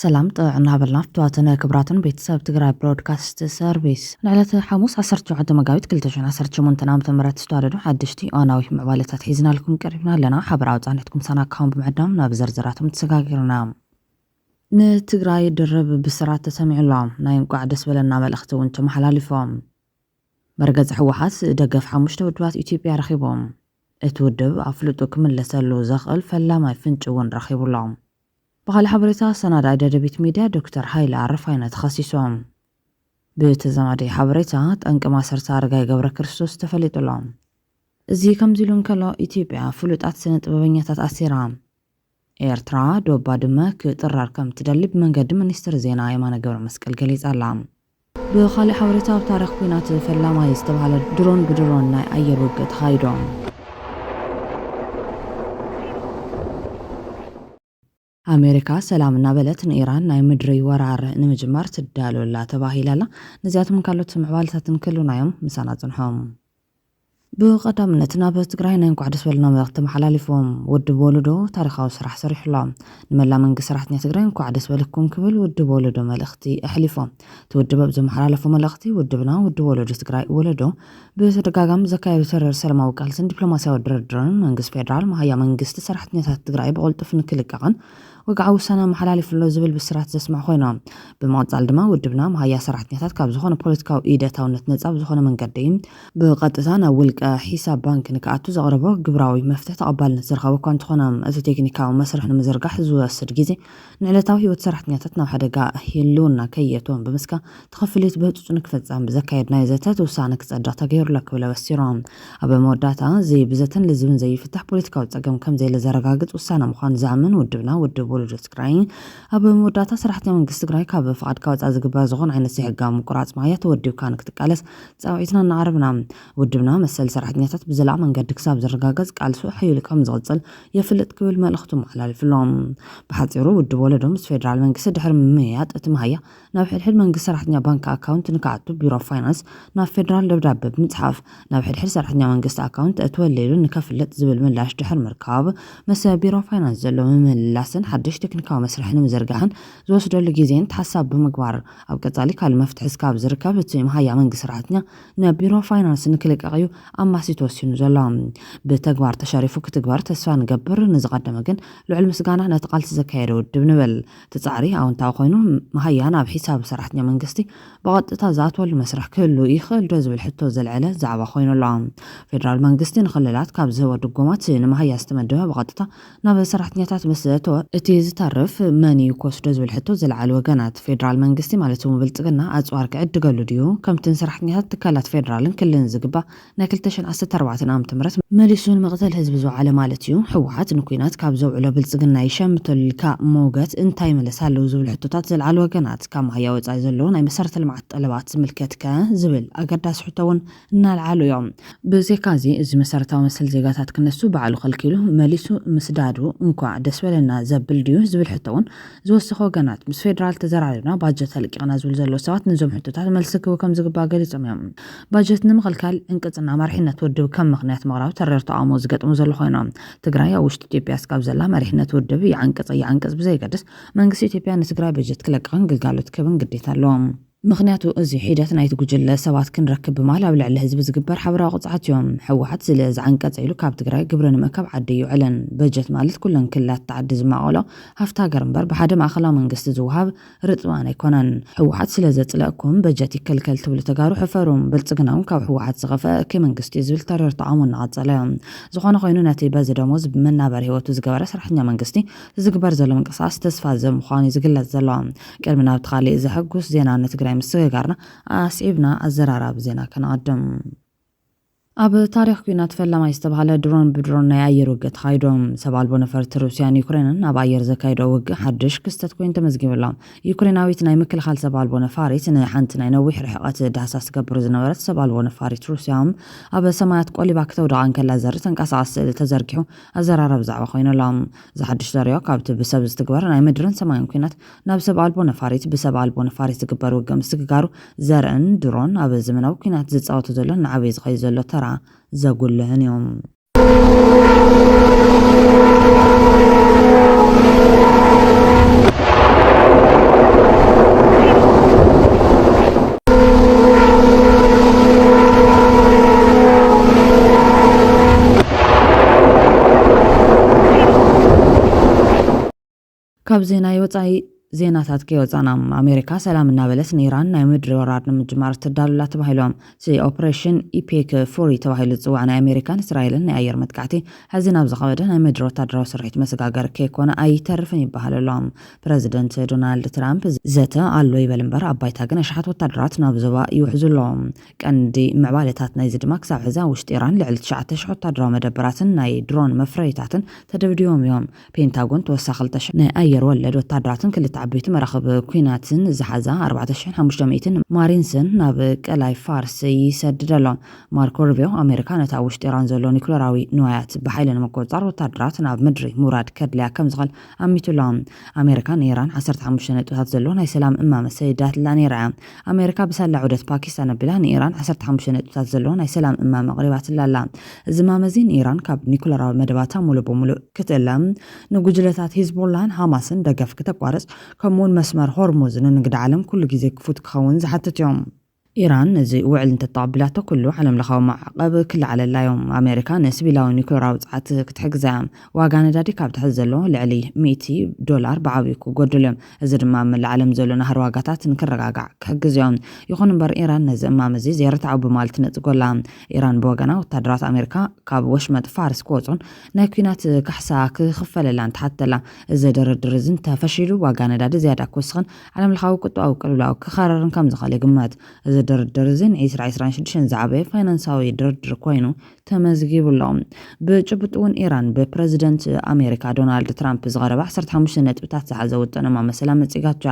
سلام طلعنا بالنافطواتنا كبراتن بيتساب تقرأ برودكاست سيرفيس نعلت حموس عصرت عدة مقاويت كلتشون عصرت شمون تنام تمرات ستواردو حدشتي أنا ويح معوالتات حيزنا لكم قريبنا لنا حبراوت عنتكم سنة كام بمعدام نابزرزراتهم تسقاقرنا نتقرأ يدرب بسرعة تسمع الله نايم قاعد سبلنا ملأختو وانتم حلالي فهم مرقز حوحات دقف حموشتو ودوات إثيوبيا رخيبهم اتودب عفلتو كمل لسالو زخل فلا ما يفنجون رخيب اللهم بخال حبرتا سناد عدد ميديا دكتور هايل عرفاينة تخصيصهم بتزامدي حبرتا تنك ما سرسار غاي قبر كريستوس تفليت اللهم زي كمزيلون كلا إثيوبيا فلوت سنة ببنيتات أسيرام إيرترا دوبا دمك ترار كم تدلب من قد منستر زينا يمانا قبر مسكال قليز اللهم بخال حبرتا بتاريخ كوينات فلا ما يستبعال درون بدرون ناي أي وقت خايدون أمريكا سلامنا بلت إيران ناي مدري ورار نمجمار تدالو لا تباهيلالا نزيات من كالو تمعوالتاتن كلو نايم مساناتنهم بقدم نتنابز تقراي نايم قعد سوالنا مغت محلالفهم ود بولدو تاريخاو سرح سريح الله نملا من قسرحتني تقراي قعد سوالكم كبل ود بولدو ملختي أحلفهم تود ببزو محلالفو ملختي ود بنا ود بولدو تقراي ولدو بسرقاقام زكاي بسرر سلما وقالسن دبلوماسيا ودردرن منقس فيدرال مهيا منقس تسرحتني تقراي بقولتو نكلقاقن وقعوا سنة محلالي في اللوزبل بالسرعة تسمع خوينا بمعطل دما ودبنا مهيا سرعتنياتات كاب زخون بوليتكاو إيداتا ونتنزاب زخون من قديم بقطتانا ولك حساب بانك نكاتو زغربو قبراوي مفتح تقبال نتزرغا وكانت خونا أزو تيكنيكاو مسرح نمزرقح زو السرقيزي نعلتاو هي وتسرحتنياتاتنا وحدقا هيلونا كيتون بمسكا تخفليت بهتو نكفتزان بزكايد نايزاتات وسانك تسجاتا غير لك ولا وستيرام أبا موداتا زي بزتن لزبن زي فتح بوليتكاو تساقم كم زي لزرقاقت وسانا مخان زامن ودبنا ودبو ولد تقراي أبو موداتا صراحة من قصة تقراي كاب فقد كاوت أزقبا زغون عين السيحقا مقرات معايا تودي وكانك تقالس تساويتنا نعربنا ودبنا مسل صراحة نياتات بزلع من قد كساب زرقاقز قالسو حيو لكم زغلصل يفلت كبل ما الأختم على الفلوم بحاطيرو ودبو ولدهم فيدرال من قصة دحر مميات اتمهيا نافح الحل من قصة صراحة بانك أكاونت نكاتو بيرو فاينانس ناف فيدرال دبداب بمتحف نافح الحل صراحة من قصة أكاونت اتوليلو نكفلت زبل من لاش دحر مركاب مسا بيرو فاينانس زلو من لاسن حدش تكنيكاو مسرح نمزرقحن زوسدو لجيزين تحسب بمقبار أو كذلك المفتح سكاب زركاب تسيم هيا من قصراتنا نبيرو فاينانس نكلك أغيو أما سيتوسيون زلام بتقبار تشاريفو كتقبار تسفان نقبر نزقدم مجن لعلم سجانا نتقال تزكيرو دبنبل تتصاري أو انتاو خوينو هيا أنا بحساب سرحتنا من قصتي بغض تازات والمسرح كله يخل جوز بالحتو زلعله زعبا خوينو اللام فيدرال من قصتي نخللات كاب زوا دقومات نما هيا استمدوها بغضتها نبي سرحتني تات مسدتو اتيز تعرف ماني يكوسدوز بالحتو زلعل وقنات فيدرال منقستي مالتهم بلتقنا أزوار كعد قالوا ديو كم تنسرحني هاد تكالات فيدرال كلن زقبا ناكلتشن عسى تربعة نام تمرت ماليسون مغتل هزب زو على مالتيو حوحات نكوينات كابزو على بلتقنا يشمتو الكا موقت انتاي ملسالو زو بالحتوتات زلعل وقنات كام هيا وزاي زلون اي مسارة المعطلبات ملكتك زبل أقداس حتوون نالعالو يوم بزيكازي إزي مسارة ومسل زيقاتات كنسو بعلو خلكيلو ماليسو مسدادو انكوا دسولنا زبل ديو زبل حتوون زوسخو قنات مس فيدرال تزرعلنا باجت هلقنا زول زلو سوات نزوم حتوتات ملسك وكم زقبا قليصم يوم باجت نمغلكال انقصنا مرحنا تودب كم مغنيات مغراو تريرتو عامو زقطمو زلو خوينا تግራይ ውሽጥ ኢትዮጵያ ስካብ ዘላ መሪሕነት ወደብ ያንቀጽ ብዘይ ገድስ መንግስት ኢትዮጵያ ንትግራይ በጀት ክለቅን ግልጋሎት ክብን ግዴታ ኣለዎም مخنياتو ازي حيدات نايت قجل سوات كن ركب بمال او لعل حزب زقبر حبرا قطعات يوم حوحت زلز عنقص عيلو كاب تግራይ قبرن مكب عديو علن بجت مالت كلن كلات تعدز معقوله هفتا قرنبر بحد ماخلا منقست زوهاب رطوان يكونن حوحت سلازطلقكم بجت يكلكل تبل تغارو حفروم بلصقناون كاب حوحت زغفا كمنقست يزبل ترر طعامون عصلام زخونه خوينو ناتي باز دموز بمنابر هيوتو زغبر سرحنا منقستي زغبر زلو منقصاص تسفا زم خواني زغلت زلام قلمنا بتخالي زحقوس زينا نتግራይ مسجارنا أسيبنا الزرارة بزينا كنقدم أب تاريخ كينات فلا ما يستبهل درون بدرون نياير وقت خايدهم سبال بونفرت روسيان يوكرين أب أير زكايدو وق حدش كستت كوين تمزجي بالله يوكريناوي تناي مكل خال سبال بونفاريت نحنت نينوي حرقات دهساس قبر زنورت سبال بونفاريت روسيام أب سمايات قولي باكتو دعان كلا زر تنقصاص تزرقحو الزرارة بزعوا خوين اللهم زحدش داريو كابت بسبب استقبار ناي مدرن سمايم كينات ناب سبال بونفاريت قبر وق مستقارو زرن درون أب زمناو كينات زتصاوتو زلو نعبيز خي زلو زاقول لهن يوم ካብ ዜና ይወፃይ ዜናታት ከይወፃና ኣሜሪካ ሰላም እናበለት ንኢራን ናይ ምድሪ ወራር ንምጅማር ትዳሉላ ተባሂሎም ኦፕሬሽን ኢፔክ ፎሪ ተባሂሉ ዝፅዋዕ ናይ ኣሜሪካን እስራኤልን ናይ ኣየር መጥቃዕቲ ሕዚ ናብ ዝኸበደ ናይ ምድሪ ወታደራዊ ስርሒት መስጋገር ከይኮነ ኣይተርፍን ይበሃል ኣሎም። ፕረዚደንት ዶናልድ ትራምፕ ዘተ ኣሎ ይበል እምበር ኣብ ባይታ ግን ኣሽሓት ወታደራት ናብ ዞባ ይውሕዙ ኣሎም። ቀንዲ ምዕባለታት ናይዚ ድማ ክሳብ ሕዚ ውሽጢ ኢራን ልዕሊ 9,000 ወታደራዊ መደበራትን ናይ ድሮን መፍረይታትን ተደብዲቦም እዮም። ፔንታጎን ተወሳኺ 2,000 ናይ ኣየር ወለድ ወታደራትን ክልተ ዓበይቲ መራኸቢ ኩናትን ዝሓዛ 4,500 ማሪንስን ናብ ቀላይ ፋርስ ይሰድድ ኣሎ። ማርኮ ሩቢዮ ኣሜሪካ ነታ ውሽጢ ኢራን ዘሎ ኒኩለራዊ ንዋያት ብሓይሊ ንምቁፅፃር ወታደራት ናብ ምድሪ ሙራድ ከድልያ ከም ዝኽእል ኣሚቱሎም። ኣሜሪካ ንኢራን 15 ነጥብታት ዘሎ ናይ ሰላም እማመ ሰይዳትላ ነይራ። ኣሜሪካ ብሰላ ዑደት ፓኪስታን ኣቢላ ንኢራን 15 ነጥብታት ዘሎ ናይ ሰላም እማመ ቅሪባትላ ኣላ። እዚ እማመ እዚ ንኢራን ካብ ኒኩለራዊ መደባታ ሙሉእ ብሙሉእ ክትእለም ንጉጅለታት ሂዝቦላን ሃማስን ደገፍ ክተቋርፅ ከምውን መስመር ሆርሙዝ ንንግዲ ዓለም ኩሉ ግዜ ክፉት ክኸውን ዝሓትት እዮም። ኢራን እዚ ውዕል እንተተቀብላቶ ኩሉ ዓለም ለኻዊ ማዕቀብ ክልዓለላ እዮም። ኣሜሪካ ንሲቪላዊ ኒኩለራዊ ፅዓት ክትሕግዛ ዋጋ ነዳዲ ካብ ትሕዝ ዘሎ ልዕሊ $100 ብዓብዩ ክጎድል እዮም። እዚ ድማ መላእ ዓለም ዘሎ ናህር ዋጋታት ንክረጋጋዕ ክሕግዝ እዮም። ይኹን እምበር ኢራን ነዚ እማም እዚ ዘይርትዐው ብማለት ትነፅጎላ። ኢራን ብወገና ወታደራት ኣሜሪካ ካብ ወሽመጥ ፋርስ ክወፁን ናይ ኩናት ካሕሳ ክኽፈለላን ትሓተላ። እዚ ድርድር እዚ እንተፈሺሉ ዋጋ ነዳዲ ዝያዳ ክወስኽን ዓለም ለኻዊ ቁጥባዊ ቅልውላው ክኸረርን ከም ዝኽእል ይግመት። ድርድር ዝን 2026 ዝዓበየ ፋይናንሳዊ ድርድር ኮይኑ ተመዝጊቡሎም። ብጭብጥ እውን ኢራን ብፕረዚደንት ኣሜሪካ ዶናልድ ትራምፕ ዝቐረበ 15 ነጥብታት ዝሓዘ ውጥን እማመ ሰላም መፅጋቻ።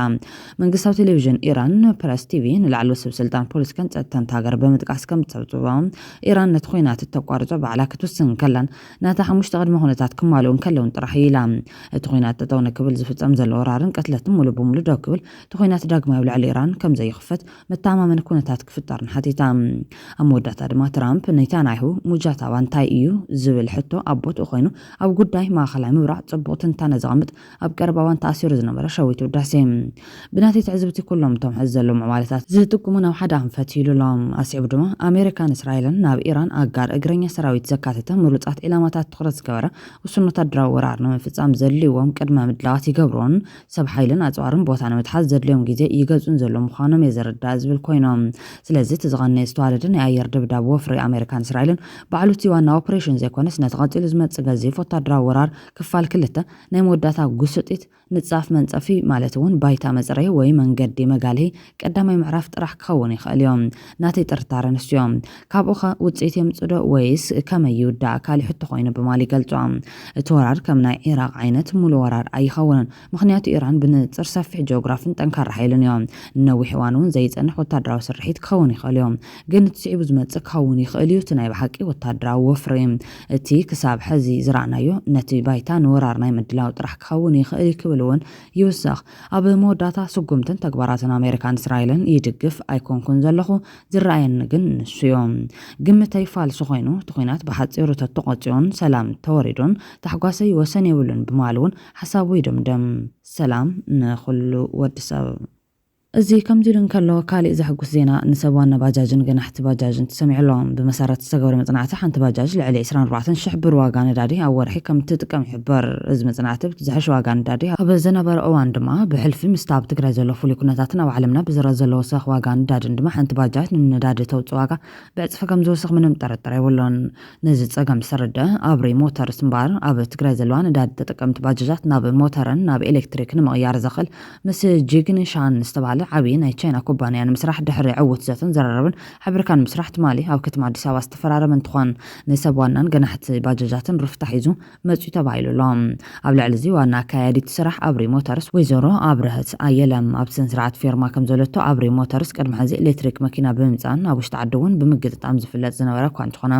መንግስታዊ ቴሌቪዥን ኢራን ፕረስ ቲቪ ንላዕለዎት ሰብ ስልጣን ፖለቲካን ፀጥታን ሃገር ብምጥቃስ ከም ዝፀብፅቦም ኢራን ነቲ ኩናት ተቋርፆ ባዕላ ክትውስን ከላን ናታ 5 ቅድመ ኩነታት ክማልኡ ከለውን ጥራሕ ኢላ። እቲ ኩናት ጠጠው ንክብል ዝፍፀም ዘሎ ወራርን ቀትለትን ሙሉእ ብሙሉእ ደው ክብል እቲ ኩናት ዳግማይ ኣብ ልዕሊ ኢራን ከም ዘይኽፈት መተማመኒ ኩነታት ክፍጠርን ሓቲታ። ኣብ መወዳእታ ድማ ትራምፕ ኔታንያሁ ሙጃታዋ እንታይ እዩ ዝብል ሕቶ ኣብ ቦትኡ ኮይኑ ኣብ ጉዳይ ማእኸላይ ምብራቅ ፅቡቅ ትንታነ ዘቐምጥ ኣብ ቀረባ እዋን ተኣሲሩ ዝነበረ ሸዊት ውዳሴ ብናተይ ትዕዝብቲ ኩሎም እቶም ሕዚ ዘለዉ ምዕባለታት ዝጥቅሙ ናብ ሓደ ኣንፈት ይሉሎም። ኣስዒቡ ድማ ኣሜሪካን እስራኤልን ናብ ኢራን ኣጋር እግረኛ ሰራዊት ዘካተተ ምሩፃት ኢላማታት ትኩረት ዝገበረ ውሱን ወታደራዊ ወራር ንምፍፃም ዘድልይዎም ቅድመ ምድላዋት ይገብሮን ሰብ ሓይልን ኣፅዋርን ቦታ ንምትሓዝ ዘድልዮም ግዜ ይገፁን ዘሎ ምዃኖም የዘረዳእ ዝብል ኮይኖም። ስለዚ ተዝغنى ዝተዋለደ ናይ ኣየር ድብዳብ ወፍሪ ኣሜሪካን እስራኤልን ባዕሉቲ ዋና ኦፕሬሽን ዘይኮነስ ነቲ ቀፂሉ ዝመፅእ ገዚፍ ወታደራዊ ወራር ክፋል ክልተ ናይ መወዳእታ ጉስጢት ንፃፍ መንፀፊ ማለት እውን ባይታ መፅረይ ወይ መንገዲ መጋልሂ ቀዳማይ ምዕራፍ ጥራሕ ክኸውን ይኽእል እዮም። ናተይ ጥርጣረ ንስዮም ካብኡ ኸ ውፅኢት የምፅዶ ወይስ ከመይ ይውዳእ ካሊእ ሕቶ ኮይኑ ብማል ይገልጾ። እቲ ወራር ከም ናይ ኢራቅ ዓይነት ሙሉእ ወራር ኣይኸውንን። ምክንያቱ ኢራን ብንፅር ሰፊሕ ጂኦግራፊን ጠንካራ ሓይልን እዮም። ነዊሕ እዋን እውን ዘይፀንሕ ወታደራዊ ስርሒት ክኸውን ይኽእል እዮም። ግን ትስዒቡ ዝመፅእ ክኸውን ይኽእል እዩ እቲ ናይ ብሓቂ ወታደራዊ ወፍሪ። እቲ ክሳብ ሕዚ ዝረኣናዮ ነቲ ባይታ ንወራር ናይ ምድላው ጥራሕ ክኸውን ይኽእል ክብል እውን ይውስኽ። ኣብ መወዳእታ ስጉምትን ተግባራትን ኣሜሪካን እስራኤልን ይድግፍ ኣይኮንኩን ዘለኹ ዝረኣየኒ ግን ንሱ እዮም። ግምተይ ፋልሲ ኮይኑ እቲ ኩናት ብሓፂሩ ተተቆፂኡን ሰላም ተወሪዱን ታሕጓሰይ ወሰን የብሉን ብማል እውን ሓሳቡ ይድምደም። ሰላም ንኩሉ ወዲ ሰብ። እዚ ከምዚ ኢሉ እንከሎ ካሊእ ዘሕጉስ ዜና ንሰብ ዋና ባጃጅን ገናሕቲ ባጃጅን ተሰሚዑሎም። ብመሰረት ዝተገበረ መፅናዕቲ ሓንቲ ባጃጅ ልዕሊ 24,000 ብር ዋጋ ነዳዲ ኣብ ወርሒ ከም እትጥቀም ይሕበር። እዚ መፅናዕቲ ብዝሕሽ ዋጋ ነዳዲ ኣብ ዝነበረ እዋን ድማ ብሕልፊ ምስቲ ኣብ ትግራይ ዘሎ ፍሉይ ኩነታትን ኣብ ዓለምና ብዝረአ ዘሎ ወሳኺ ዋጋ ነዳድን ድማ ሓንቲ ባጃጅ ንነዳዲ ተውፅእ ዋጋ ብዕፅፊ ከም ዝወስኽ ምንም ጥርጥር የብሎን። ነዚ ፀገም ዝሰርድአ ኣብሪ ሞተርስ እምበር ኣብ ትግራይ ዘለዋ ነዳዲ ተጠቀምቲ ባጃጃት ናብ ሞተርን ናብ ኤሌክትሪክ ንምቕያር ዘኽእል ምስ ጂግኒሻን ዝተባሃለ ዓብይ ናይ ቻይና ኩባንያ ንምስራሕ ድሕሪ ዕውት ዘትን ዘረረብን ሓበርካ ንምስራሕ ትማሊ ኣብ ከተማ ኣዲስ ኣበባ ዝተፈራረመ እንትኾን ንሰብ ዋናን ገናሕቲ ባጃጃትን ርፍታ ሒዙ መፅኡ ተባሂሉሎም። ኣብ ልዕሊ እዚ ዋና ኣካያዲት ስራሕ ኣብሪ ሞተርስ ወይዘሮ ኣብርህት ኣየለም ኣብ ስነ ስርዓት ፊርማ ከም ዘለቶ ኣብሪ ሞተርስ ቅድሚ ሕዚ ኤሌክትሪክ መኪና ብምምፃን ኣብ ውሽጢ ዓዲ እውን ብምግጥጣም ዝፍለጥ ዝነበረ እኳ እንተኾነ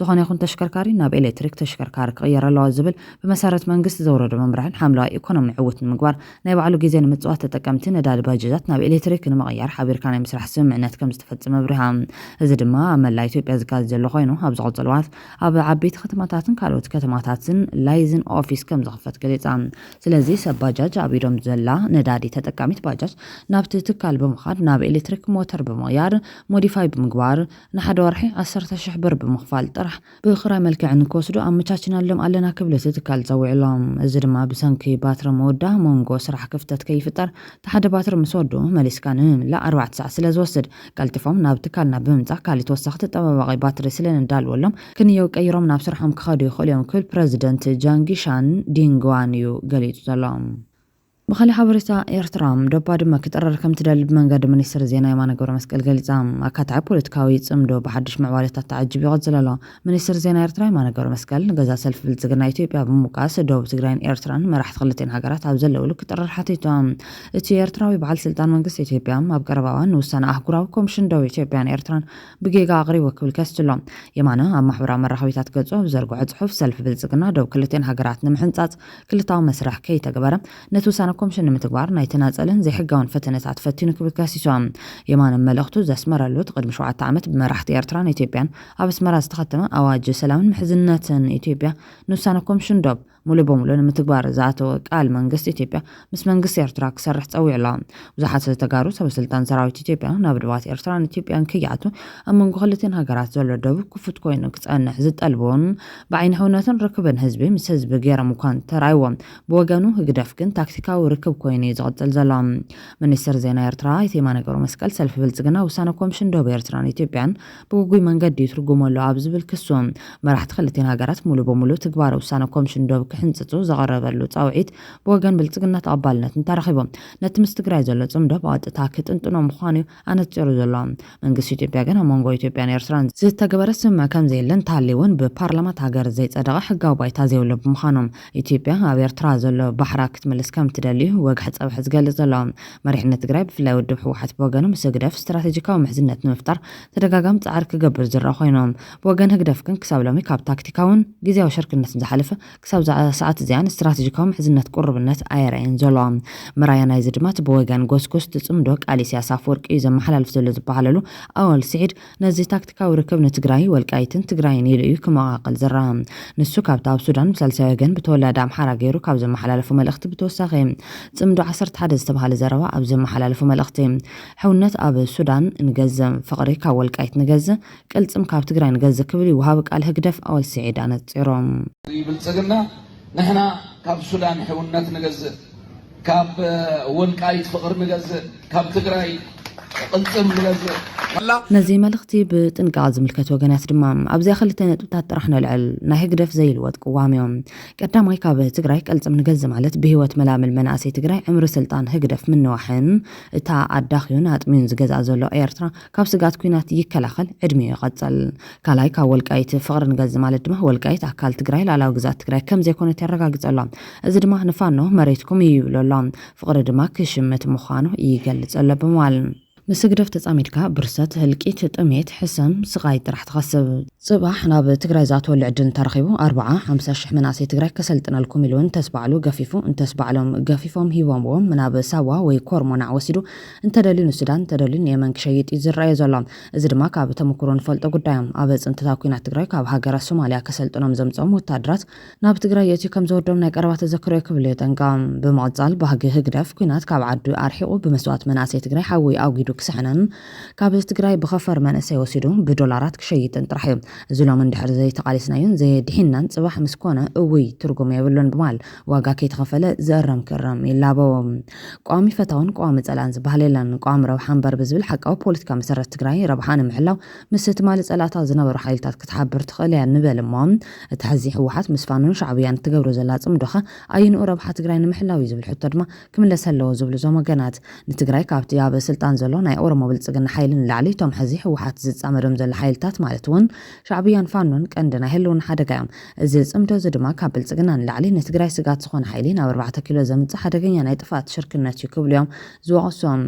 ዝኾነ ይኹን ተሽከርካሪ ናብ ኤሌክትሪክ ተሽከርካሪ ክቕየር ኣለዎ ዝብል ብመሰረት መንግስቲ ዘውረዶ መምርሕን ሓምለዋይ ኢኮኖሚ ዕውት ንምግባር ናይ ባዕሉ ግዜ ንምፅዋት ተጠቀምቲ ነዳዲ ባጃጃት ናብ ኤሌክትሪክ ንመቀየር ሓቢርካ ናይ ምስራሕ ስምምዕነት ከም ዝተፈጸመ ብሪሃ እዚ ድማ መላ ኢትዮጵያ ዝካየድ ዘሎ ኮይኑ ኣብ ዝቕፅል እዋን ኣብ ዓበይቲ ከተማታትን ካልኦት ከተማታትን ላይዝን ኦፊስ ከም ዝኽፈት ገሊጻ ስለዚ ሰብ ባጃጅ ኣብ ኢዶም ዘላ ነዳዲ ተጠቃሚት ባጃጅ ናብቲ ትካል ብምኻድ ናብ ኤሌክትሪክ ሞተር ብምቕያር ሞዲፋይ ብምግባር ንሓደ ወርሒ 10,000 ብር ብምኽፋል ጥራሕ ብኽራይ መልክዕ ንክወስዱ ኣመቻችናሎም ኣለና ክብል እቲ ትካል ፀዊዕሎም እዚ ድማ ብሰንኪ ባትሪ ምውዳእ መንጎ ስራሕ ክፍተት ከይፍጠር ተሓደ ባትሪ ምስ ወዱ መሊስካ ንምምላእ 4 ሰዓት ስለ ዝወስድ ቀልጢፎም ናብ ትካልና ብምምጻእ ካሊእ ተወሳኺ ተጠባባቂ ባትሪ ስለንዳልወሎም ክንየው ቀይሮም ናብ ስርሖም ክኸዱ ይኽእሉ እዮም ክብል ፕረዚደንት ጃንጊሻን ዲንግዋን እዩ ገሊጹ ዘሎ بخلي حبرتا إيرترام دوباد ما كتقرر كم تدل بمنقد منيستر زينا يمانا قورا مسكال قليزام أكاتع بوليتكاوي تسمدو بحدش معواليتا تعجب يغزل الله منيستر زينا إيرترا يمانا قورا مسكال نقازا سلف بالتقرنا إثيوبيا بمقاس دوب تقرين إيرتران ما راح تخلتين حقرات عبزل ولو كتقرر حتيتام إتي إيرتراوي بعد سلطان منقس إثيوبيا ما بقرباوان وسانا أحقراوكم شندو إثيوبيان إيرتران بقيقا أغري وكل كاستلام يمانا أما حبرا مرة خويتات قدسو بزرقو عدحوف سلف بالتقرنا دوب كلتين حقرات نمحنطات كلتاو مسرح كي تقبرا نتوسانا كومشن متقبار ناي تنازلن زي حقاون فتنات فتينو كبل كاسيسوام يمان ملختو زاسمر له تقدم 7 عامات بمراحه إيرتران إثيوبيان اب سمرا استخدم اواج سلام محزناتن إثيوبيا نوسانكم شندوب ሙሉ በሙሉ ንምትግባር ዛቶ ቃል መንግስት ኢትዮጵያ ምስ መንግስት ኤርትራ ክሰርሕ ፀዊዕላ ብዙሓት ዝተጋሩ ሰበስልጣን ሰራዊት ኢትዮጵያ ናብ ድባት ኤርትራን ኢትዮጵያን ክያቱ ኣብ መንጎ ክልተን ሃገራት ዘሎ ደቡብ ክፉት ኮይኑ ክጸንሕ ዝጠልቦን ብዓይኒ ሕውነትን ርክብን ህዝቢ ምስ ህዝቢ ገይሮም እኳን ተራይዎም ብወገኑ ህግደፍ ግን ታክቲካዊ ርክብ ኮይኑ ዝቕፅል ዘሎ ሚኒስትር ዜና ኤርትራ የማነ ገብረ መስቀል ሰልፊ ብልጽግና ውሳነ ኮሚሽን ደቡብ ኤርትራን ኢትዮጵያን ብጉጉይ መንገዲ ይትርጉመሉ ኣብ ዝብል ክሶም መራሕቲ ክልተን ሃገራት ሙሉ በሙሉ ትግባር ውሳነ ኮሚሽን ደቡብ ሕንጽጹ ዘቀረበሉ ጻውዒት ብወገን ብልጽግና ተቀባልነት እንተረኺቦም ነቲ ምስ ትግራይ ዘሎ ጽምዶ ባጥታ ክትንጥኖ ምዃኑ ኣነጽሩ ዘሎ መንግስት ኢትዮጵያ ግን መንጎ ኢትዮጵያን ኤርትራን ዝተገበረ ስምምዕ ከም ዘየለን ታሊውን ብፓርላማት ሃገር ዘይጸደቀ ሕጋዊ ባይታ ዘይብሉ ብምዃኖም ኢትዮጵያ ኣብ ኤርትራ ዘሎ ባሕራ ክትመልስ ከም ትደልዩ ወግሕ ጸብሕ ዝገልጽ ዘሎ መሪሕነት ትግራይ ብፍላይ ውድብ ሕወሓት ብወገኑ ምስ ህግደፍ ስትራቴጂካዊ ምሕዝነት ንምፍጣር ተደጋጋሚ ጻዕር ክገብር ዝረአ ኮይኖም ብወገን ህግደፍ ግን ክሳብ ሎሚ ካብ ታክቲካውን ጊዜያዊ ሽርክነት ዝሓለፈ ክሳብ ሰዓት ዚያን ስትራቴጂካዊ ምሕዝነት ቁርብነት ኣይረአን ዘሎ መራያ ናይ ዝድማት ብወገን ጎስጎስ ትጽምዶ ቃሊስ ያሳፍ ወርቂ ዘመሓላልፍ ዘሎ ዝበሃለሉ ኣወል ስዒድ ነዚ ታክቲካዊ ርክብ ንትግራይ ወልቃይትን ትግራይን ይልዩ ክመቃቀል ዝረአ ንሱ ካብታ ኣብ ሱዳን ሳልሳይ ወገን ብተወላዲ ኣምሓራ ገይሩ ካብ ዘመሓላለፉ መልእኽቲ ብተወሳኺ ጽምዶ 11 ዝተባሃለ ዘረባ ኣብ ዘመሓላለፉ መልእኽቲ ሕውነት ኣብ ሱዳን ንገዘም ፍቅሪ ካብ ወልቃይት ንገዘ ቅልጽም ካብ ትግራይ ንገዘ ክብል ይወሃብ ቃል ህግደፍ ኣወል ስዒድ ኣነጽሮም ይብልጽግና نحنا كاب السودان حونات نجزء كاب ولقايت فقر نجزء كاب تجراي قلصم نجزء نزي ملختي بتنقع زملكت وجنات دمام أبزي خلتنا تطرحنا العل نهجدف زي الواد قواميهم قدام غيكاب تجراي قلصم نجزم على بهوة ملامل مناسي تجراي عمر سلطان هجدف من نوحن تاع الداخليونات من زجاج زلو إيرترا كاب سجات كينات يكلاخل عدمي قتل كلاي كولقايت فقر نجزم على دمه ولقايت أكل تجراي لا جزات تجراي كم زي كونت يرجع جزلام إذا دمه نفانه مريتكم يولام فقر دمك شمت مخانه يجلس الله بمال مسجدف تساميدك برسات هلكيت تأميت حسم صغايت راح تخسب صباح ناب تجري ذاته اللي عدن ترخيبه 4-5 شح مناسي تجري كسلتنا لكم مليون تسبع له قفيفو انت تسبع لهم قفيفهم هيوام بوم مناب سوا ويكور منع وسيدو انت دلين السودان تدلين يمن كشيت يزر رأي زلام إذا ما كاب تمكرون فلت قدام أبز انت تاكوين تجري كاب هاجر الصوماليا كسلتنا مزمزم وتدرس ناب تجري يتي كم زور دوم نك 4 تذكروا كبليت انقام بمعزل بهاجي هجدف كوينات كاب عدو أرحيقو بمسوات مناسي تجري حوي أو جيدو كسحنن كابز تجري بخفر مناسي وسيدو بدولارات كشيت انترحيب زلام اندحر زي تقاليسنايون زي دحينان صباح مسكونة قوي ترجم يبلون بمال واقع كي تغفل زرم كرم يلعبوا قامي فتاون قام زلان زبهللان قام روحان بربزبل حق او بوليتيكا مسرت تجري ربحان محلاو مست مال زلاتا زنبر حيلتات كتحبر تخلي نبل مام تحزي حوحات مسفانون شعبيان تجبروا زلات صمدخه اين ربحات تجري محلاو يزبل حتى دما كمل سلو زبل زوما جنات نتجري كابتي يا سلطان زلو ناي اورمو بلصقنا حيلن ንላዕሊ ቶም ሕዚ ሕወሓት ዝጻመዶም ዘለ ሓይልታት ማለት እውን ሻዕብያን ፋኖን ቀንድና ህልውን ሓደጋ እዮም እዚ ጽምዶ እዚ ድማ ካብ ብልጽግና ንላዕሊ ንትግራይ ስጋት ዝኾነ ሓይሊ ናብ 4 ኪሎ ዘምጽእ ሓደገኛ ናይ ጥፋት ሽርክነት እዩ ክብሉ እዮም ዝወቕሶም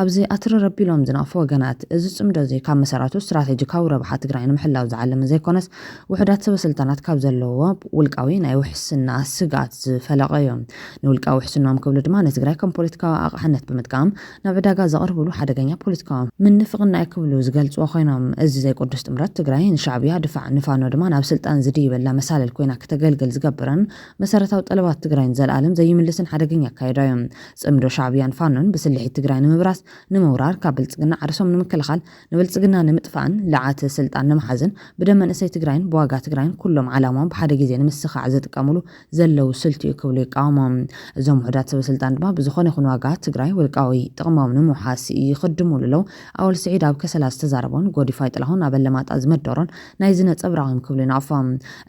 ኣብዚ ኣትሪ ረቢሎም ዝነቕፉ ወገናት እዚ ጽምዶ እዚ ካብ መሰረቱ ስትራቴጂካዊ ረብሓ ትግራይ ንምሕላው ዝዓለመ ዘይኮነስ ውሕዳት ሰበስልጣናት ካብ ዘለዎ ውልቃዊ ናይ ውሕስና ስጋት ዝፈለቀ እዮም ንውልቃዊ ውሕስናዎም ክብሉ ድማ ንትግራይ ከም ፖለቲካዊ ኣቕሓነት ብምጥቃም ናብ ዕዳጋ ዘቕርብሉ ሓደገኛ ፖለቲካዊ ምንፍቕና ክብሉ ዝገልጽዎ ኮይኖም እዚ ዘይቆድስ ጥምረት ትግራይ ንሻዕብያ ድፋዕ ንፋኖ ድማ ናብ ስልጣን ዝድይበላ መሳለል ኮይና ከተገልግል ዝገብረን መሰረታዊ ጠለባት ትግራይን ዘለዓለም ዘይምልስን ሓደገኛ ኣካይዳ እዮም ጽምዶ ሻዕብያን ፋኖን ብስልሒት ትግራይ ንምብራስ ንምውራር ካብ ብልጽግና ዓርሶም ንምክልኻል ንብልጽግና ንምጥፋእን ልዓተ ስልጣን ንምሓዝን ብደም መንእሰይ ትግራይን ብዋጋ ትግራይን ኩሎም ዓላማዎም ብሓደ ግዜ ንምስኻዕ ዝጥቀምሉ ዘለው ስልቲ ክብሉ ይቃወሞም እዞም ውሕዳት ሰበስልጣን ድማ ብዝኾነ ይኹን ዋጋ ትግራይ ውልቃዊ ጥቕሞም ንምውሓስ ይኽድሙሉ ለው ኣወል ስዒድ ኣብ ከሰላ ዝተዛረቦን ጎዲፋይ ጥላሁን ኣብ ለማጣ ዝመደሮን ናይ ዝነፀብራቒም ክብሉ ይናቕፎም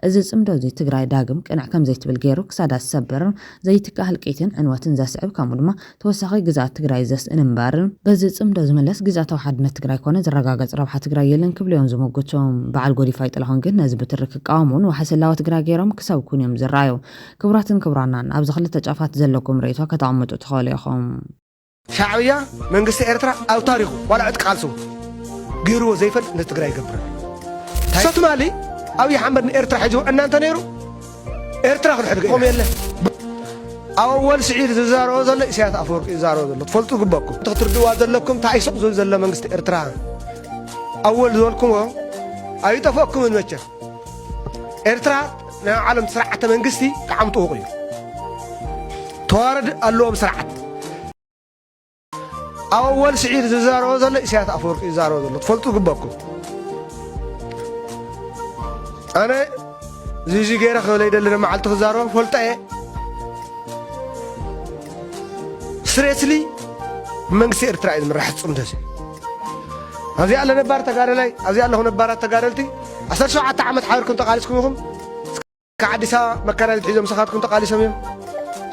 እዚ ጽምዶ እዚ ትግራይ ዳግም ቅንዕ ከም ዘይትብል ገይሩ ክሳዳ ዝሰብር ዘይትካህል ቄትን ዕንወትን ዘስዕብ ከምኡ ድማ ተወሳኺ ግዛት ትግራይ ዘስእን እምበር በዚ ጽምዶ ዝመለስ ግዛታዊ ሓድነት ትግራይ ኮነ ዝረጋገጽ ረብሓ ትግራይ የለን ክብሉ እዮም ዝሞግቶም በዓል ጎዲፋይ ጥላሁን ግን ነዚ ብትርክ ክቃወሙን ወሓሰላዊ ትግራይ ገይሮም ክሰብኩን እዮም ዝረኣዩ ክቡራትን ክቡራናን ኣብዚ ክልተ ጫፋት ዘለኩም ርእይቶ ከተቐምጡ ትኽእሉ ኢኹም ሻዕብያ መንግስቲ ኤርትራ ኣብ ታሪኹ ዋላ ዕጥቂ ቃልሱ ገይርዎ ዘይፈልጥ ንትግራይ ይገብር ሶማሊ ኣብይ ኣሕመድ ንኤርትራ ሒዙ እናንተ ነይሩ ኤርትራ ክንሕድግ ቆም የለ ኣወል ስዒድ ዝዛረቦ ዘሎ ኢሳያስ ኣፈወርቂ ዝዛረቦ ዘሎ ትፈልጡ ግበኩም ትኽትርድዋ ዘለኩም ታይሶቕ ዝብል ዘሎ መንግስቲ ኤርትራ ኣወል ዝበልኩሞ ኣይጠፍአኩምን መቸ ኤርትራ ናይ ዓለም ስርዓተ መንግስቲ ጣዕም ጥውቕ እዩ ተዋረድ ኣለዎም ስርዓት ኣወል ስዒድ ዝዛረቦ ዘሎ ኢሳያስ ኣፈወርቂ ዝዛረቦ ዘሎ ትፈልጡ ግበኩም ኣነ ዝዚ ገይረ ክብለ ይደሊ መዓልቲ ክዛረቦ ፈልጠ እየ ስሬትሊ መንግስቲ ኤርትራ እዩ ዝምራሕ ጽምዶ እዚ ኣብዚ ኣለ ነባር ተጋደላይ ኣብዚ ኣለኹ ነባራት ተጋደልቲ 17 ዓመት ሓቢርኩም ተቃሊስኩም ኢኹም ካብ ኣዲስ ኣበባ መካናሊት ሒዞም ሰኻትኩም ተቃሊሶም እዮም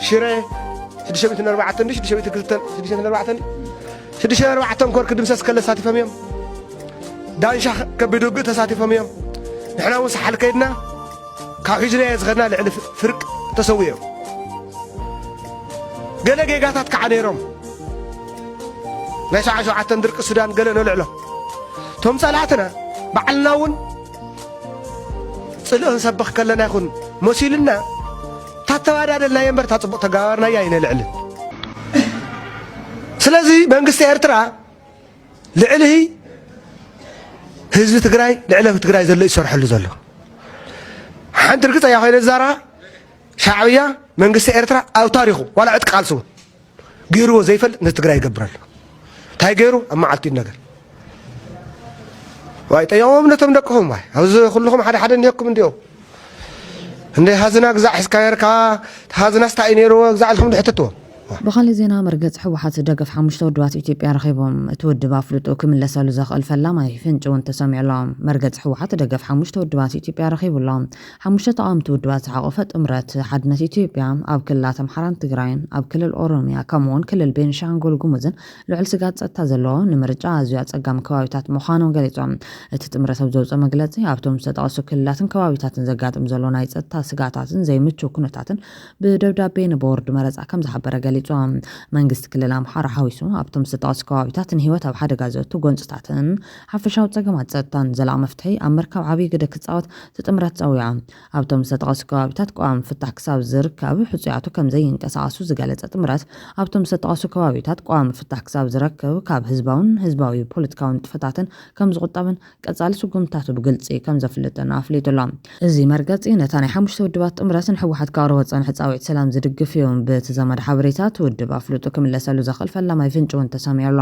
ሽረ 604 ኮር ክድምሰስ ከለ ተሳቲፎም እዮም ዳንሻ ከቢድ ውግእ ተሳቲፎም እዮም ንሕና እውን ሰሓል ከይድና ካብ ሒዝናየ ዝኸድና ልዕሊ ፍርቅ ተሰው እዮም ገለ ጌጋታት ከዓ ነይሮም ናይ 77 ድርቂ ሱዳን ገለ ነልዕሎ ቶም ጸላእትና ባዕልና እውን ጽልእ ክንሰብኽ ከለና ይኹን መሲልና ታተባዳደልናየ እምበር ታጽቡቕ ተጋባርናያ ይነልዕል ስለዚ መንግስቲ ኤርትራ ልዕሊ ህዝቢ ትግራይ ልዕሊ ትግራይ ዘሎ ይሰርሐሉ ዘሎ ሓንቲ ርግፀ ያ ኮይነ ዛራ ሻዕብያ መንግስቲ ኤርትራ ኣብ ታሪኹ ዋላ ዕጥቂ ቃልሱ ገይርዎ ዘይፈልጥ ንትግራይ ይገብረሉ እንታይ ገይሩ ኣብ መዓልቲ ነገር ዋይ ጠያሞም ነቶም ደቅኹም ዋይ ኣብዚ ኩልኹም ሓደ ሓደ እኒአኩም እንዲኦም እንደ ሃዝና ግዛዕ ሒዝካ ነርካ ሃዝና ስታይ ነይርዎ ግዛዕ ኢልኩም ድሕተትዎ ብኻሊእ ዜና መርገጽ ሕወሓት ደገፍ 5 ውድባት ኢትዮጵያ ረኺቦም እቲ ውድብ ኣፍልጡ ክምለሰሉ ዘኽእል ፈላማይ ፍንጭ እውን ተሰሚዑሎም መርገጽ ሕወሓት ደገፍ 5 ውድባት ኢትዮጵያ ረኺቡሎም 5 ተቃወምቲ ውድባት ዝሓቆፈ ጥምረት ሓድነት ኢትዮጵያ ኣብ ክልላት ኣምሓራን ትግራይን ኣብ ክልል ኦሮምያ ከምኡውን ክልል ቤንሻንጉል ጉሙዝን ልዑል ስጋት ፀጥታ ዘለዎ ንምርጫ ኣዝዩ ኣጸጋሚ ከባቢታት ምዃኖም ገሊፆም እቲ ጥምረት ኣብ ዘውፅኦ መግለጺ ኣብቶም ዝተጠቐሱ ክልላትን ከባቢታትን ዘጋጥም ዘሎ ናይ ፀጥታ ስጋታትን ዘይምቹ ኩነታትን ብደብዳቤ ንቦርድ መረፃ ከም ዝሓበረ ገሊፆም መንግስቲ ክልል ኣምሓራ ሓዊሱ ኣብቶም ዝተጠቐሱ ከባቢታትን ህይወት ኣብ ሓደጋ ዘእቱ ጎንፅታትን ሓፈሻዊ ፀገማት ፀጥታን ዘላቕ መፍትሒ ኣብ ምርካብ ዓብዪ ግደ ክፃወት ትጥምረት ፀዊዓ ኣብቶም ዝተጠቐሱ ከባቢታት ቋሚ ፍታሕ ክሳብ ዝርከብ ሕፁያቱ ከም ዘይንቀሳቐሱ ዝገለፀ ጥምረት ኣብቶም ዝተጠቐሱ ከባቢታት ቋሚ ፍታሕ ክሳብ ዝረክብ ካብ ህዝባዊ ፖለቲካውን ጥፈታትን ከም ዝቁጠብን ቀጻሊ ስጉምታቱ ብግልፂ ከም ዘፍልጥን ኣፍሊጡሎ እዚ መርገፂ ነታ ናይ 5 ውድባት ጥምረትን ሕወሓት ካብ ረወፅ ፀንሒ ፃዊዒት ሰላም ዝድግፍ እዩ ብተዘመደ ሓበሬታ ውድብ ኣፍልጡ ክምለሰሉ ዘኽእል ፈላማይ ፍንጭ እውን ተሰሚዑሎ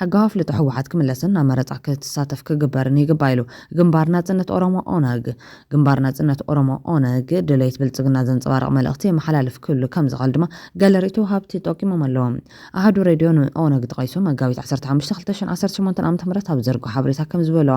ሕጋዊ ኣፍልጡ ሕወሓት ክምለስን ናብ መረፃ ክትሳተፍ ክግበርን ይግባእ ኢሉ ግንባር ናጽነት ኦሮሞ ኦነግ ድሌት ብልጽግና ዘንጸባርቕ መልእኽቲ የመሓላልፍ ክህሉ ከም ዝኽእል ድማ ገለሪቱ ሃብቲ ጠቂሞም ኣለዎም ኣሃዱ ሬድዮ ኦነግ ተቐይሱ መጋቢት 15 2018 ዓ.ም ኣብ ዘርግሖ ሓበሬታ ከም ዝበሎ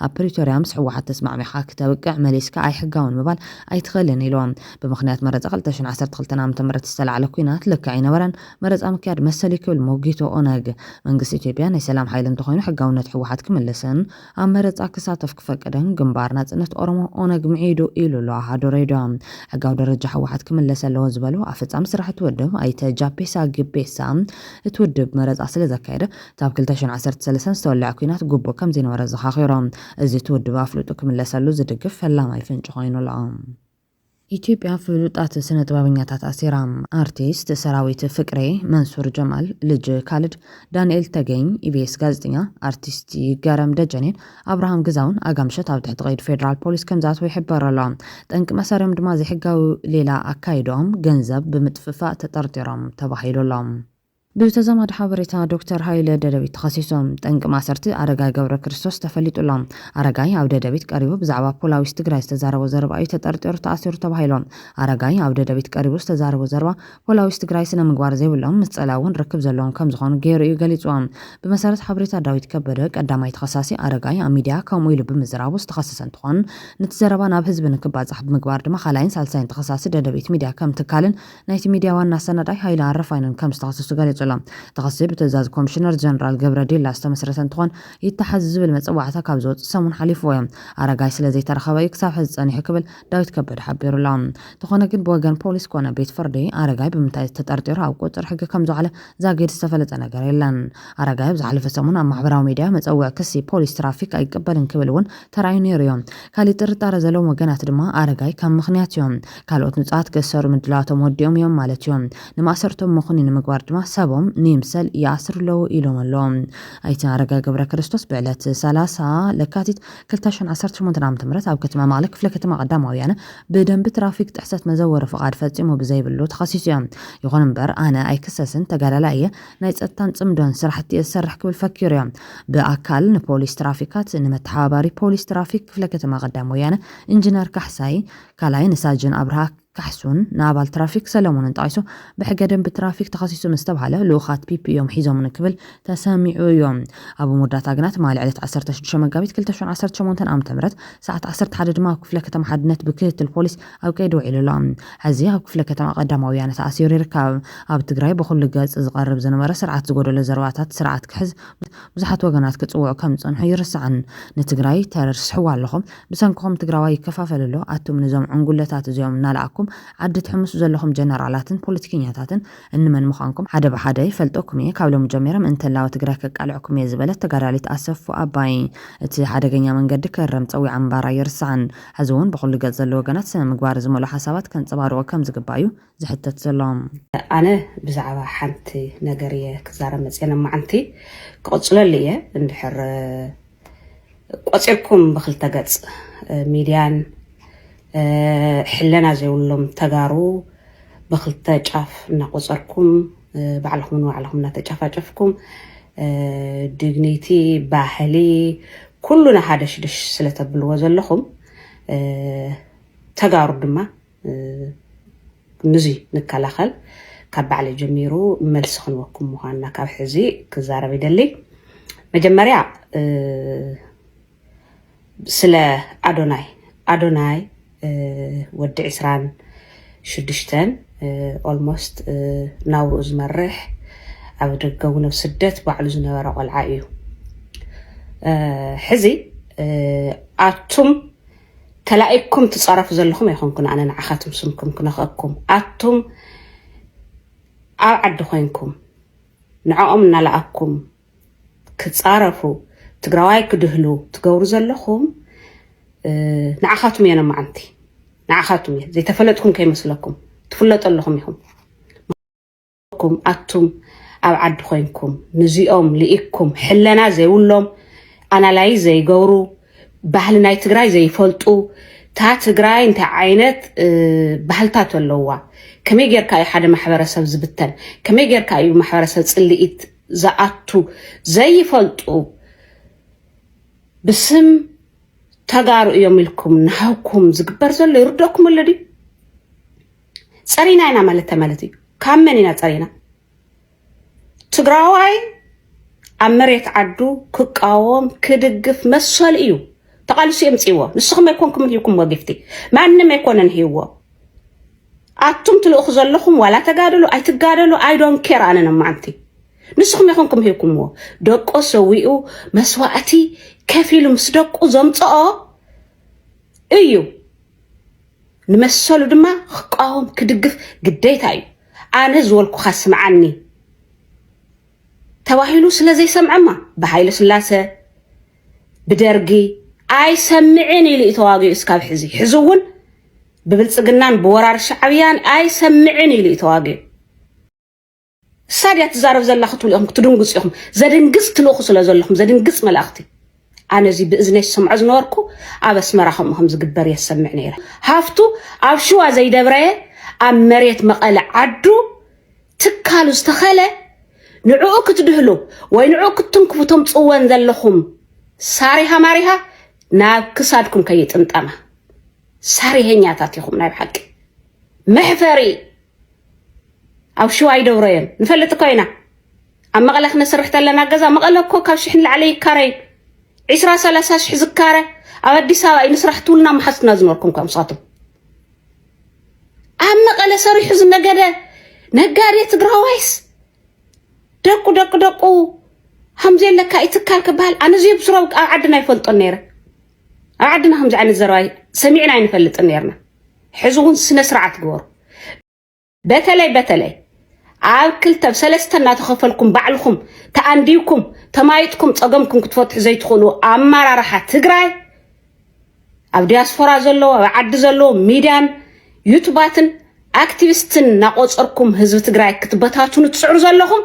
ኣብ ፕሪቶርያ ምስ ሕወሓት ተስማዕሚዕካ ክተብቅዕ መሊስካ ኣይሕጋውን ምባል ኣይትኽእልን ኢሎም ብምኽንያት መረፃ 2012 ዓ.ም ዝተላዕለ ኩናት ልክዕ ይነበረ ኣይነበረን መረፃ ምክያድ መሰል ይክብል ሞጊቶ ኦነግ መንግስቲ ኢትዮጵያ ናይ ሰላም ሓይል እንተኮይኑ ሕጋውነት ሕወሓት ክምለስን ኣብ መረፃ ክሳተፍ ክፈቅድን ግንባር ናጽነት ኦሮሞ ኦነግ ምዒዱ ኢሉ ኣሎ ኣሃዱ ሬድዮ ሕጋዊ ደረጃ ሕወሓት ክምለስ ኣለዎ ዝበሉ ኣፈጻሚ ስራሕ ትወድብ ኣይተ ጃፔሳ ግቤሳ እትውድብ መረፃ ስለ ዘካየደ ታብ 2013 ዝተወልዐ ኩናት ጉቦ ከም ዝነበረ ዘኻኺሮም እዚ ትውድብ ኣፍልጡ ክምለሰሉ ዝድግፍ ፈላማይ ፍንጭ ኮይኑ ኣሎ ኢትዮጵያ ፍሉጣት ስነ ጥበበኛታት ኣሲራም አርቲስት ሰራዊት ፍቅሬ መንሱር ጀማል ልጅ ካልድ ዳንኤል ተገኝ ኢቢኤስ ጋዜጠኛ አርቲስት ይገረም ደጀኔን አብርሃም ግዛውን አጋምሸት ኣብ ትሕቲ ቀይዲ ፌደራል ፖሊስ ከም ዝኣተው ይሕበር ኣሎ ጠንቂ መሳርዮም ድማ ዘይሕጋዊ ሌላ ኣካይዶም ገንዘብ ብምጥፍፋእ ተጠርጢሮም ተባሂሉ ኣሎ ብተዛማዲ ሓበሬታ ዶክተር ሃይለ ደደቢት ተኸሲሶም ጠንቂ ማሰርቲ ኣረጋይ ገብረ ክርስቶስ ተፈሊጡሎም ኣረጋይ ኣብ ደደቢት ቀሪቡ ብዛዕባ ፖላዊስ ትግራይ ዝተዛረበ ዘረባ እዩ ተጠርጢሩ ተኣሲሩ ተባሂሎም ኣረጋይ ኣብ ደደቢት ቀሪቡ ዝተዛረበ ዘረባ ፖላዊስ ትግራይ ስነ ምግባር ዘይብሎም ምስ ፀላውን ርክብ ዘለዎም ከም ዝኾኑ ገይሩ እዩ ገሊፆም ብመሰረት ሓበሬታ ዳዊት ከበደ ቀዳማይ ተኸሳሲ ኣረጋይ ኣብ ሚድያ ከምኡ ኢሉ ብምዝራቡ ዝተኸሰሰ እንትኾን ነቲ ዘረባ ናብ ህዝቢ ንክባፅሕ ብምግባር ድማ ካልኣይን ሳልሳይን ተኸሳሲ ደደቢት ሚድያ ከም ትካልን ናይቲ ሚድያ ዋና ሰነዳይ ሃይለ ኣረፋይንን ከም ዝተኸሰሱ ገሊጹ ተኸሲ ብትእዛዝ ኮሚሽነር ጀነራል ገብረ ዲላ ዝተመስረተ እንትኾን ይተሓዝ ዝብል መፅዋዕታ ካብ ዝወፅ ሰሙን ሓሊፍዎ እዮም ኣረጋይ ስለ ዘይተረኸበ እዩ ክሳብ ሕዚ ፀኒሑ ክብል ዳዊት ከበደ ሓቢሩሎም ተኾነ ግን ብወገን ፖሊስ ኮነ ቤት ፍርዲ ኣረጋይ ብምንታይ ተጠርጢሩ ኣብ ቁፅር ሕጊ ከም ዝውዕለ ዛጊድ ዝተፈለጠ ነገር የለን ኣረጋይ ብዝሓለፈ ሰሙን ኣብ ማሕበራዊ ሚድያ መፀውዒ ክሲ ፖሊስ ትራፊክ ኣይቀበልን ክብል እውን ተራእዩ ነይሩ እዮም ካሊእ ጥርጣረ ዘለዎም ወገናት ድማ ኣረጋይ ከም ምክንያት እዮም ካልኦት ንጹሃት ክእሰሩ ምድላቶም ወዲኦም እዮም ማለት እዮም ንማእሰርቶም መኹኒ ንምግባር ድማ ሰቦም ንምሰል ያስርለው ኢሎም ኣሎም ኣይቲ ኣረጋይ ገብረ ክርስቶስ ብዕለት 30 ለካቲት 2018 ዓ.ም ኣብ ከተማ መቐለ ክፍለ ከተማ ቀዳማዊ ወያነ ብደንቢ ትራፊክ ጥሕሰት መዘወሪ ፍቃድ ፈጺሙ ብዘይብሉ ተኸሲሱ እዮም ይኹን እምበር ኣነ ኣይክሰስን ተጋዳላይ እየ ናይ ጸጥታን ጽምዶን ስራሕቲ ዝሰርሕ ክብል ፈኪሩ እዮም ብኣካል ንፖሊስ ትራፊካት ንመተሓባባሪ ፖሊስ ትራፊክ ክፍለ ከተማ ቀዳማዊ ወያነ ኢንጂነር ካሕሳይ ካልኣይ ንሳጅን ኣብርሃ ካሕሱን ናባል ትራፊክ ሰለሞንን ጣይሶ ብሕገ ደንቢ ትራፊክ ተኸሲሱ ምስተባሃለ ልኡኻት ፒፒ እዮም ሒዞም ንክብል ተሰሚዑ እዮም ኣብ ሙዳት ኣግናት ማልዕለት 16 መጋቢት 2018 ዓ.ም ሰዓት 11 ድማ ኣብ ክፍለ ከተማ ሓድነት ብክትትል ፖሊስ ኣብ ቀይዲ ውዒሉ ኣሎ ሕዚ ኣብ ክፍለ ከተማ ቀዳማዊ ወያነ ተኣሲሩ ይርከብ ኣብ ትግራይ ብኩሉ ገጽ ዝቐርብ ዝነበረ ስርዓት ዝጎደሎ ዘረባታት ስርዓት ክሕዝ ብዙሓት ወገናት ክጽውዑ ከም ዝጸንሑ ይርስዓን ንትግራይ ተርስሕዋ ኣለኹም ብሰንኪኹም ትግራዋይ ይከፋፈል ኣሎ ኣቱም ንዞም ዕንጉለታት እዚኦም እናልኣኩም ዓዲ ትሕምሱ ዘለኹም ጀነራላትን ፖለቲከኛታትን እንመን ምዃንኩም ሓደ ብሓደ ይፈልጦኩም እየ ካብ ሎም ጀሚሮም እንተላዊ ትግራይ ከቃልዕኩም እየ ዝበለት ተጋዳሊት ኣሰፉ ኣባይ እቲ ሓደገኛ መንገዲ ከረም ፀዊዕ ኣምባራ ይርስዓን ሕዚ እውን ብኩሉ ገጽ ዘሎ ወገናት ስነ ምግባር ዝመልኡ ሓሳባት ከንፀባርቑ ከም ዝግባእ እዩ ዝሕተት ዘሎም ኣነ ብዛዕባ ሓንቲ ነገር እየ ክዛረብ መፅአና መዓንቲ ክቕፅለሉ እየ እንድሕር ቆፂርኩም ብክልተ ገጽ ሚድያን حلنا زيولهم تجارو بخلت جاف نقصركم بعلهم وعلهم نتجافكم ديجنيتي باهلي كلنا هذا شيء سلة بالوزن لهم تجارو دما نزي نكالخل كبعل جميرو ملسخن وكم مهانا كحزي كزارة بدلي مجمريع سلا أدوناي ودي عسران شدشتان almost ناوز مرح أو رجعونا بسدت بعلزنا ورق العائيو حزي أتم تلاقيكم تصرفوا زلهم يخون كنا أنا نعخاتم سمكم كنا خاكم أتم أعد خوينكم نعم نلاقكم كتصرفوا تقرأي كدهلو تجوروا زلهم نعخاتم يانا معنتي نعخاتم زي تفلتكم كي مسلكم تفلت اللهم يهم أتم أو عد خوينكم نزيهم لإكم حلنا زي ولهم أنا لاي زي جورو بحلنا يتجراي زي فلتو تا تجراي انت عينت بحلتات اللوا كم يجر كاي حدا محبرسة زبتن كم يجر كاي محبرسة تسلقيت زعتو زي فلتو بسم تجارو يوملكم نحوكم زقبر زل يردوكم الذي صارينا أنا مالتي كم مننا صارينا تجراوي أمريت عدو كقاوم كدقف مسؤول إيو تقالوا سيم تيوا نسخ ما يكونكم اليوم وقفتي ما أن ما يكون هو أتم تلوخ زلهم ولا تجادلوا أي تجادلوا I don't care أنا نمعنتي نسخم يخونكم هيكم هو دقوا سويقوا مسواتي كفيل مصدقوا زمطة أيو نمسلوا دما خقاهم كدقف قديت أيو أنا زولكو خاسم عني تواهيلو سلازي سمعما بحيل سلاسة بدرقي أي سمعيني اللي يتواقي إسكاب حزي حزون ببلصقنان بورار الشعبيان أي سمعيني اللي يتواقي ساديات زارف زلاختو لهم كتدنقص يهم زدنقص تلوخو سلازلهم زدنقص ملاختي أنا زي بإذني سمع زنوركو أبس مراهم هم زقبر يسمعني هافتو أبشوا زي دبرية أم مريت مقال عدو تكالو استخالة نعوك تدهلو وينعوك تنكفو تمصوان ذلهم ساريها ماريها ناب كسادكم كيت انتاما ساري هنياتاتيهم نايب حقي محفري أو شو أي دورين نفلت كوينا أما غلق نسرحت لنا قزا مغلق كوكا شحن علي كارين 20-30 شح زكارة أودي سوا نسرحتوا لنا محسنا زنوركم كم صاتم أما غلا صريح زنا قدا نقاري تقراويس دقو همزين لك يتكال كبال أنا زي بسرعة عدنا يفلط النيرة عدنا همز عن الزراي سمعنا ينفلط النيرنا حزون سنة سرعة قور بتلي عاكل تبسلستنا تخفلكم بعلكم تأنديكم تمايتكم تقمكم كتفتح زي تخونوا أمارا راح تقراي أو دياسفورا زلو أو عد زلو ميدان يوتوباتن أكتيفستن ناقوصركم هزب تقراي كتبتاتون تسعر زلهم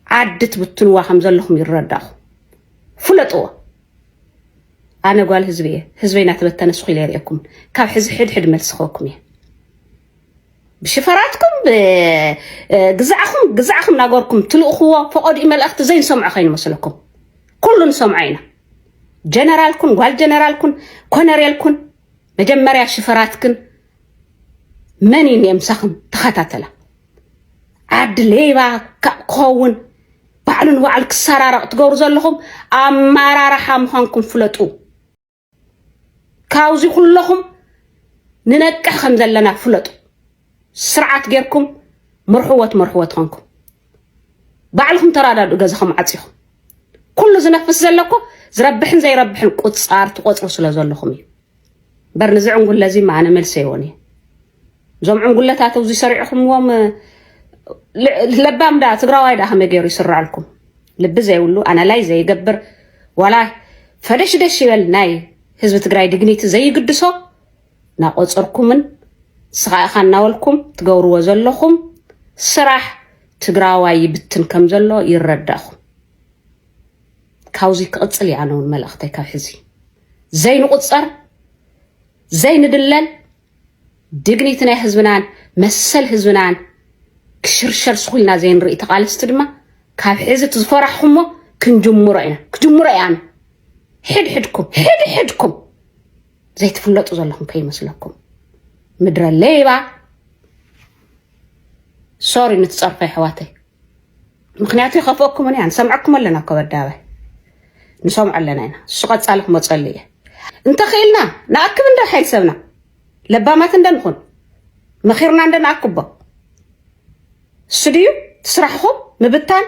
عدت بتنوا زلهم يرداخ فلطوا أنا قال هزبينا تبتنا سخي ليريكم كاب حد ملسخوكم بشفراتكم بجزعكم ناقوركم تلقوا فقد إيميل أخت زين سمع خين مسلكم كلن سمعينا جنرالكم قال جنرالكم كونريالكم مجمريا شفراتكم منين يمسخم تخاتاتلا عد ليبا كون بعلن وعلك سرارة تقول زلهم أمارا رحم خانكم فلتو كاوزي كلهم ننكح خمزلنا فلتو سرعة غيركم مرحوة خانكم بعلهم ترادادو غزخم عطيهم كل زنفس زلكو زربحن زي ربحن قصار تقصروا سلازلكم برنزع نقول لازم معنا ملسيوني زمع نقول لتاتو زي سريعكم وم لبام دا تقراواي دا هم يغيروا يسرع لكم لب زي يقولو انا لاي زي يقبر ولا فدش يبل ناي حزب تقراي دغنيت زي يقدسو ناقصركم سخاخنا ولكم تغوروا زلكم سراح تقراواي بتن كم زلو يرداخم كاوزي قصل يعنون ملختي كحزي زي نقصر زي ندلل دغنيتنا حزبنان مسل حزبنان كشرشر سخوينا زين رئي تقالست دما كاب حزب تزفرحهم كنجمرينا كجمريان حدكم زي تفلطوا زلهم كي مسلكم مدر الليبا سوري نتصرفي حواتي مخنياتي خافوكم اني سمعكم لنا كبدابه نسمع لنا هنا سقط صالح مصليه انت خيلنا ناكب عند حيل سبنا لبامات عندنكم مخيرنا عندنا اكبه سديو تسرحهم مبتان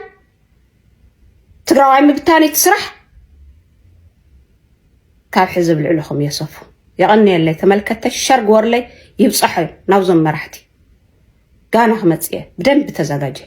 تقراواي مبتاني تسرح كاب حزب العلوهم يصفوا يغني اللي تملكت الشرق ورلي يبصحي نوزن مرحتي كانوا خمسيه بدن بتزاجي